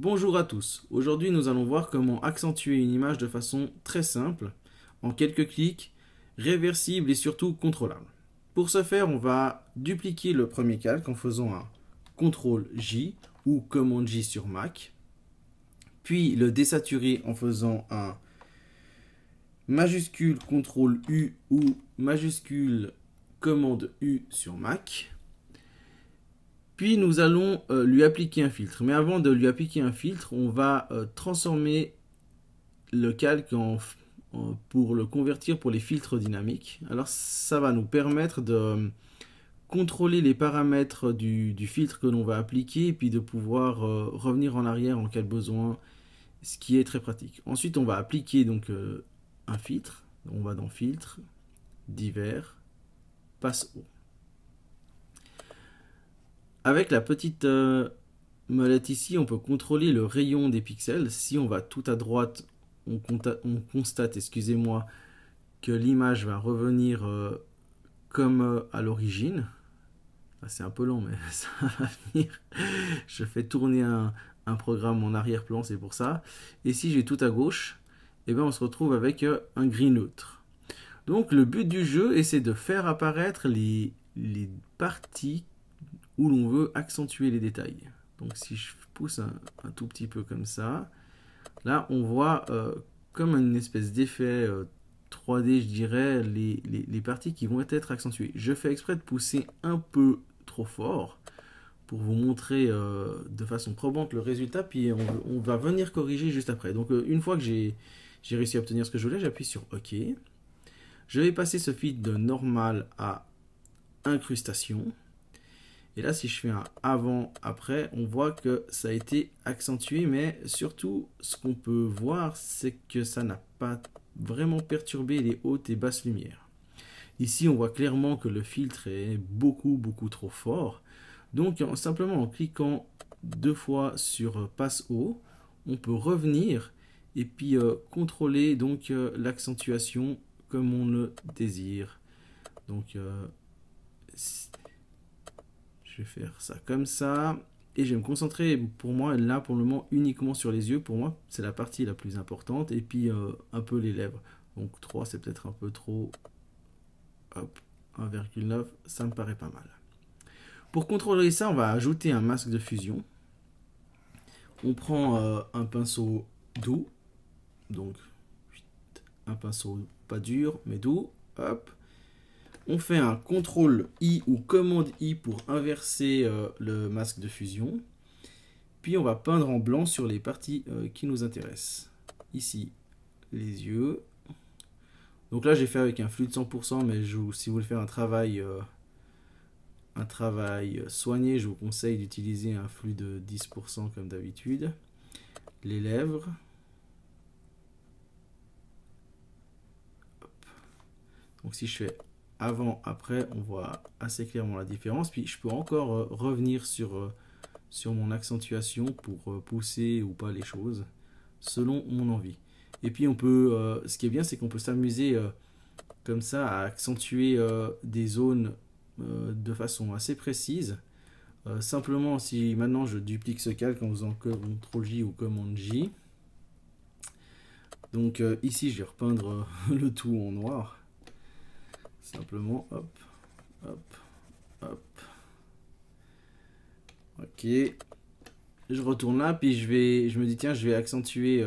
Bonjour à tous, aujourd'hui nous allons voir comment accentuer une image de façon très simple, en quelques clics, réversible et surtout contrôlable. Pour ce faire, on va dupliquer le premier calque en faisant un CTRL-J ou commande J sur Mac, puis le désaturer en faisant un majuscule CTRL-U ou majuscule commande U sur Mac. Puis nous allons lui appliquer un filtre. Mais avant de lui appliquer un filtre, on va transformer le calque pour le convertir pour les filtres dynamiques. Alors ça va nous permettre de contrôler les paramètres du filtre que l'on va appliquer et puis de pouvoir revenir en arrière en cas de besoin, ce qui est très pratique. Ensuite, on va appliquer donc un filtre. On va dans filtre, divers, passe haut. Avec la petite molette ici, on peut contrôler le rayon des pixels. Si on va tout à droite, on constate, excusez-moi, que l'image va revenir comme à l'origine. C'est un peu long, mais ça va venir. Je fais tourner un programme en arrière-plan, c'est pour ça. Et si j'ai tout à gauche, eh bien on se retrouve avec un gris neutre. Donc le but du jeu, c'est de faire apparaître les parties où l'on veut accentuer les détails. Donc si je pousse un tout petit peu comme ça, là on voit comme une espèce d'effet 3D, je dirais, les parties qui vont être accentuées. Je fais exprès de pousser un peu trop fort pour vous montrer de façon probante le résultat, puis on va venir corriger juste après. Donc une fois que j'ai réussi à obtenir ce que je voulais, j'appuie sur OK. Je vais passer ce feed de normal à incrustation. Et là, si je fais un avant-après, on voit que ça a été accentué, mais surtout, ce qu'on peut voir, c'est que ça n'a pas vraiment perturbé les hautes et basses lumières. Ici, on voit clairement que le filtre est beaucoup trop fort. Donc, simplement en cliquant deux fois sur passe haut, on peut revenir et puis contrôler donc l'accentuation comme on le désire. Donc, je vais faire ça comme ça. Et je vais me concentrer pour moi là pour le moment uniquement sur les yeux. Pour moi, c'est la partie la plus importante. Et puis un peu les lèvres. Donc 3, c'est peut-être un peu trop. Hop, 1,9, ça me paraît pas mal. Pour contrôler ça, on va ajouter un masque de fusion. On prend un pinceau doux. Donc un pinceau pas dur, mais doux. Hop. On fait un CTRL-I ou commande I pour inverser le masque de fusion. Puis on va peindre en blanc sur les parties qui nous intéressent. Ici, les yeux. Donc là, j'ai fait avec un flux de 100%, mais si vous voulez faire un travail soigné, je vous conseille d'utiliser un flux de 10% comme d'habitude. Les lèvres. Hop. Donc si je fais avant, après, on voit assez clairement la différence. Puis je peux encore revenir sur mon accentuation pour pousser ou pas les choses, selon mon envie. Et puis on peut, ce qui est bien, c'est qu'on peut s'amuser comme ça à accentuer des zones de façon assez précise. Simplement, si maintenant je duplique ce calque en faisant CTRL-J ou commande J. Donc ici, je vais repeindre le tout en noir. Simplement, hop, hop, hop. Ok. Je retourne là, puis je me dis, tiens, je vais accentuer.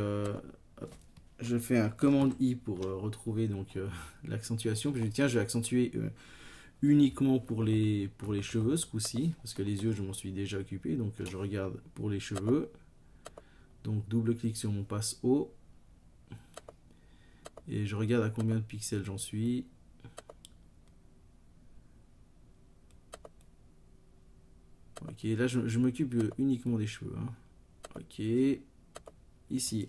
Je fais un commande I pour retrouver donc l'accentuation. Puis je dis, tiens, je vais accentuer uniquement pour les cheveux ce coup-ci, parce que les yeux, je m'en suis déjà occupé. Donc je regarde pour les cheveux. Donc double-clic sur mon passe haut. Et je regarde à combien de pixels j'en suis. Ok, là je m'occupe uniquement des cheveux. Hein. Ok, ici,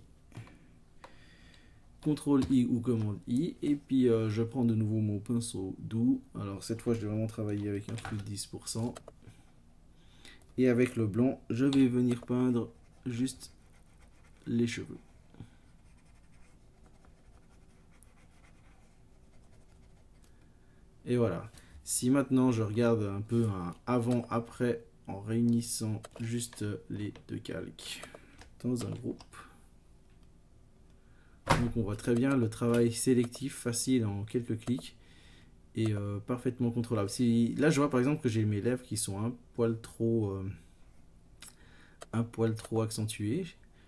CTRL-I ou commande I, et puis je prends de nouveau mon pinceau doux. Alors cette fois je vais vraiment travailler avec un flux de 10%. Et avec le blanc, je vais venir peindre juste les cheveux. Et voilà. Si maintenant je regarde un peu un avant-après en réunissant juste les deux calques. dans un groupe. Donc on voit très bien le travail sélectif facile en quelques clics et parfaitement contrôlable. Si, là je vois par exemple que j'ai mes lèvres qui sont un poil trop accentuées.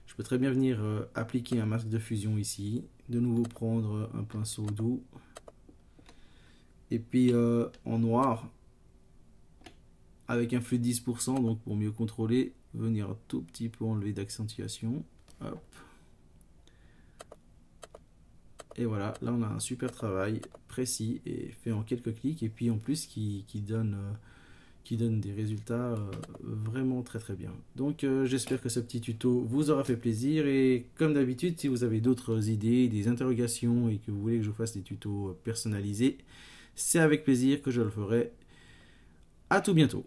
Je peux très bien venir appliquer un masque de fusion ici. De nouveau prendre un pinceau doux. Et puis en noir, avec un flux de 10%, donc pour mieux contrôler, venir un tout petit peu enlever d'accentuation. Hop. Et voilà, là on a un super travail précis et fait en quelques clics. Et puis en plus qui donne des résultats vraiment très très bien. Donc j'espère que ce petit tuto vous aura fait plaisir. Et comme d'habitude, si vous avez d'autres idées, des interrogations et que vous voulez que je vous fasse des tutos personnalisés, c'est avec plaisir que je le ferai. À tout bientôt.